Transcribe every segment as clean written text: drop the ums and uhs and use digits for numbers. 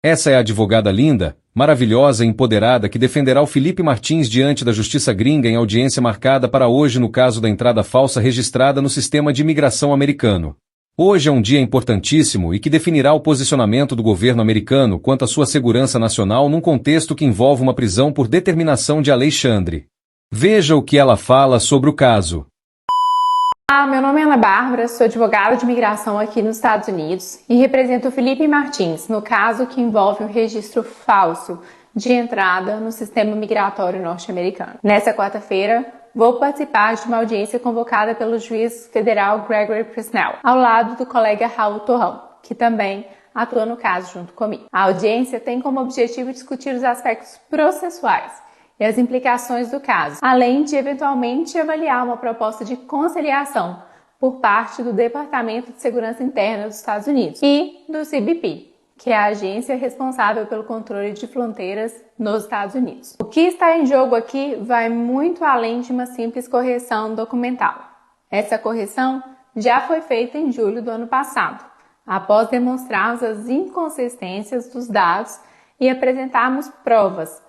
Essa é a advogada linda, maravilhosa e empoderada que defenderá o Felipe Martins diante da Justiça Gringa em audiência marcada para hoje no caso da entrada falsa registrada no sistema de imigração americano. Hoje é um dia importantíssimo e que definirá o posicionamento do governo americano quanto à sua segurança nacional num contexto que envolve uma prisão por determinação de Alexandre. Veja o que ela fala sobre o caso. Meu nome é Ana Bárbara, sou advogada de imigração aqui nos Estados Unidos e represento o Felipe Martins no caso que envolve o registro falso de entrada no sistema migratório norte-americano. Nessa quarta-feira, vou participar de uma audiência convocada pelo juiz federal Gregory Presnell, ao lado do colega Raul Torrão, que também atua no caso junto comigo. A audiência tem como objetivo discutir os aspectos processuais e as implicações do caso, além de eventualmente avaliar uma proposta de conciliação por parte do Departamento de Segurança Interna dos Estados Unidos e do CBP, que é a agência responsável pelo controle de fronteiras nos Estados Unidos. O que está em jogo aqui vai muito além de uma simples correção documental. Essa correção já foi feita em julho do ano passado, após demonstrarmos as inconsistências dos dados e apresentarmos provas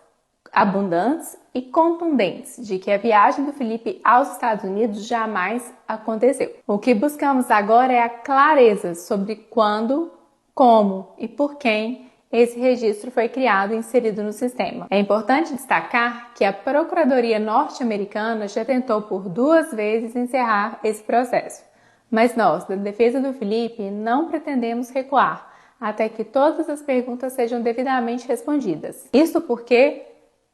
abundantes e contundentes de que a viagem do Felipe aos Estados Unidos jamais aconteceu. O que buscamos agora é a clareza sobre quando, como e por quem esse registro foi criado e inserido no sistema. É importante destacar que a Procuradoria norte-americana já tentou por 2 vezes encerrar esse processo, mas nós, da defesa do Felipe, não pretendemos recuar até que todas as perguntas sejam devidamente respondidas. Isso porque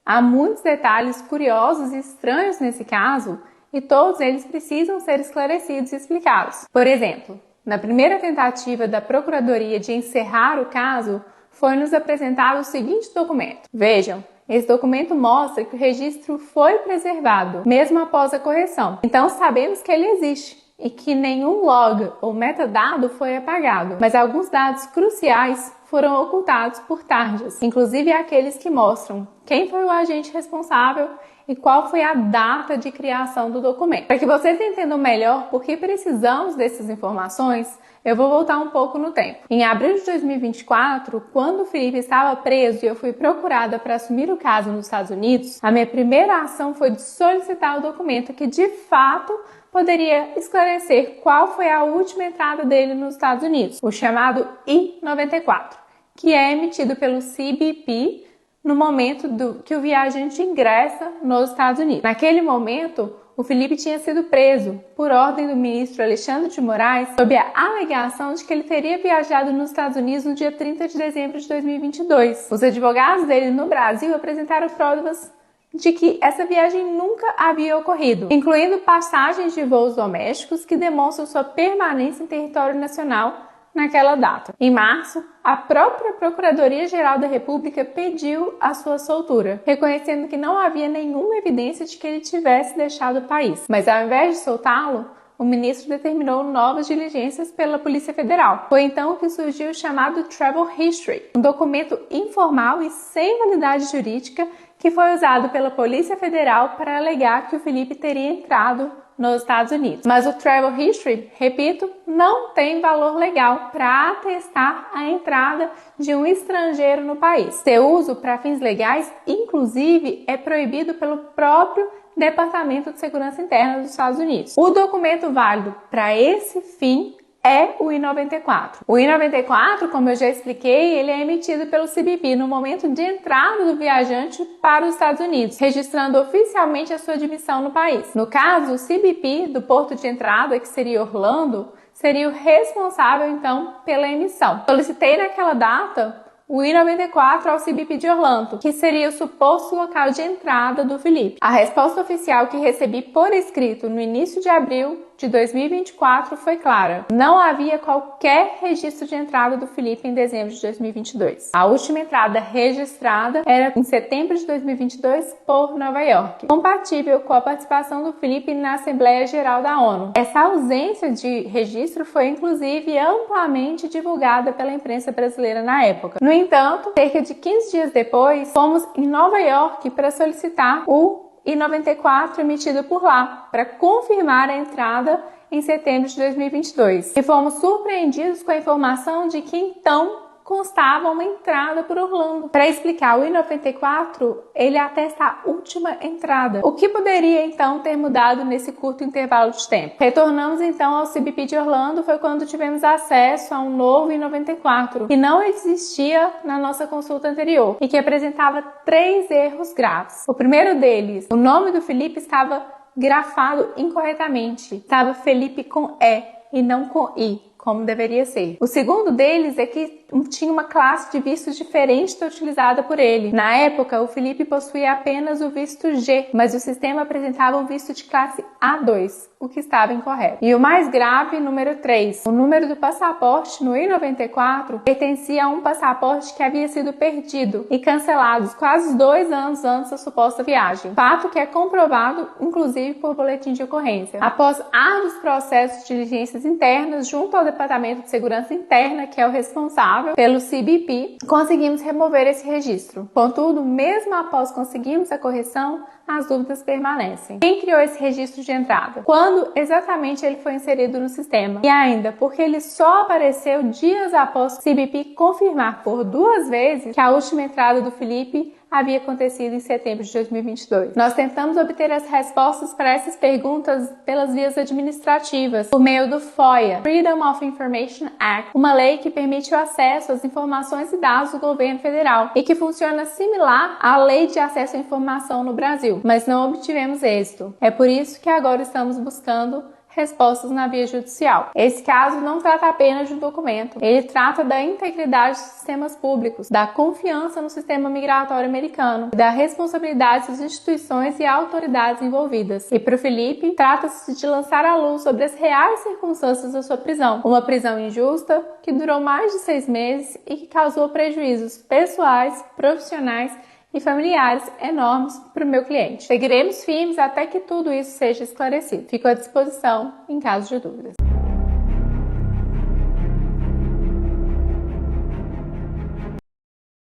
há muitos detalhes curiosos e estranhos nesse caso e todos eles precisam ser esclarecidos e explicados. Por exemplo, na primeira tentativa da Procuradoria de encerrar o caso, foi-nos apresentado o seguinte documento. Vejam, esse documento mostra que o registro foi preservado, mesmo após a correção. Então sabemos que ele existe e que nenhum log ou metadado foi apagado, mas alguns dados cruciais foram ocultados por tarjas, inclusive aqueles que mostram quem foi o agente responsável e qual foi a data de criação do documento. Para que vocês entendam melhor por que precisamos dessas informações, eu vou voltar um pouco no tempo. Em abril de 2024, quando o Felipe estava preso e eu fui procurada para assumir o caso nos Estados Unidos, a minha primeira ação foi de solicitar o documento que de fato poderia esclarecer qual foi a última entrada dele nos Estados Unidos, o chamado I-94, que é emitido pelo CBP no momento que o viajante ingressa nos Estados Unidos. Naquele momento, o Felipe tinha sido preso por ordem do ministro Alexandre de Moraes sob a alegação de que ele teria viajado nos Estados Unidos no dia 30 de dezembro de 2022. Os advogados dele no Brasil apresentaram provas de que essa viagem nunca havia ocorrido, incluindo passagens de voos domésticos que demonstram sua permanência em território nacional naquela data. Em março, a própria Procuradoria-Geral da República pediu a sua soltura, reconhecendo que não havia nenhuma evidência de que ele tivesse deixado o país. Mas ao invés de soltá-lo, o ministro determinou novas diligências pela Polícia Federal. Foi então que surgiu o chamado Travel History, um documento informal e sem validade jurídica que foi usado pela Polícia Federal para alegar que o Felipe teria entrado nos Estados Unidos. Mas o Travel History, repito, não tem valor legal para atestar a entrada de um estrangeiro no país. Seu uso para fins legais, inclusive, é proibido pelo próprio Departamento de Segurança Interna dos Estados Unidos. O documento válido para esse fim é o I-94. O I-94, como eu já expliquei, ele é emitido pelo CBP no momento de entrada do viajante para os Estados Unidos, registrando oficialmente a sua admissão no país. No caso, o CBP do porto de entrada, que seria Orlando, seria o responsável, então, pela emissão. Solicitei naquela data o I-94 ao CBP de Orlando, que seria o suposto local de entrada do Felipe. A resposta oficial que recebi por escrito no início de abril de 2024 foi clara. Não havia qualquer registro de entrada do Felipe em dezembro de 2022. A última entrada registrada era em setembro de 2022 por Nova York, compatível com a participação do Felipe na Assembleia Geral da ONU. Essa ausência de registro foi inclusive amplamente divulgada pela imprensa brasileira na época. No entanto, cerca de 15 dias depois, fomos em Nova York para solicitar o I-94 emitido por lá, para confirmar a entrada em setembro de 2022. E fomos surpreendidos com a informação de que então constava uma entrada por Orlando. Para explicar o I-94, ele atesta a última entrada. O que poderia então ter mudado nesse curto intervalo de tempo? Retornamos então ao CBP de Orlando, foi quando tivemos acesso a um novo I-94, que não existia na nossa consulta anterior e que apresentava 3 erros graves. O primeiro deles, o nome do Felipe estava grafado incorretamente. Estava Felipe com E e não com I, como deveria ser. O segundo deles é que tinha uma classe de vistos diferente da utilizada por ele. Na época, o Felipe possuía apenas o visto G, mas o sistema apresentava um visto de classe A2, o que estava incorreto. E o mais grave, número 3. O número do passaporte no I-94 pertencia a um passaporte que havia sido perdido e cancelado quase 2 anos antes da suposta viagem. Fato que é comprovado, inclusive, por boletim de ocorrência. Após árduos processos de diligências internas junto ao Departamento de Segurança Interna, que é o responsável pelo CBP, conseguimos remover esse registro. Contudo, mesmo após conseguirmos a correção, as dúvidas permanecem. Quem criou esse registro de entrada? Quando exatamente ele foi inserido no sistema? E ainda, porque ele só apareceu dias após o CBP confirmar por 2 vezes que a última entrada do Felipe havia acontecido em setembro de 2022. Nós tentamos obter as respostas para essas perguntas pelas vias administrativas, por meio do FOIA, Freedom of Information Act, uma lei que permite o acesso às informações e dados do governo federal e que funciona similar à Lei de Acesso à Informação no Brasil, mas não obtivemos êxito. É por isso que agora estamos buscando respostas na via judicial. Esse caso não trata apenas de um documento, ele trata da integridade dos sistemas públicos, da confiança no sistema migratório americano, da responsabilidade das instituições e autoridades envolvidas. E para o Felipe, trata-se de lançar a luz sobre as reais circunstâncias da sua prisão. Uma prisão injusta que durou mais de 6 meses e que causou prejuízos pessoais, profissionais e familiares enormes para o meu cliente. Seguiremos firmes até que tudo isso seja esclarecido. Fico à disposição em caso de dúvidas.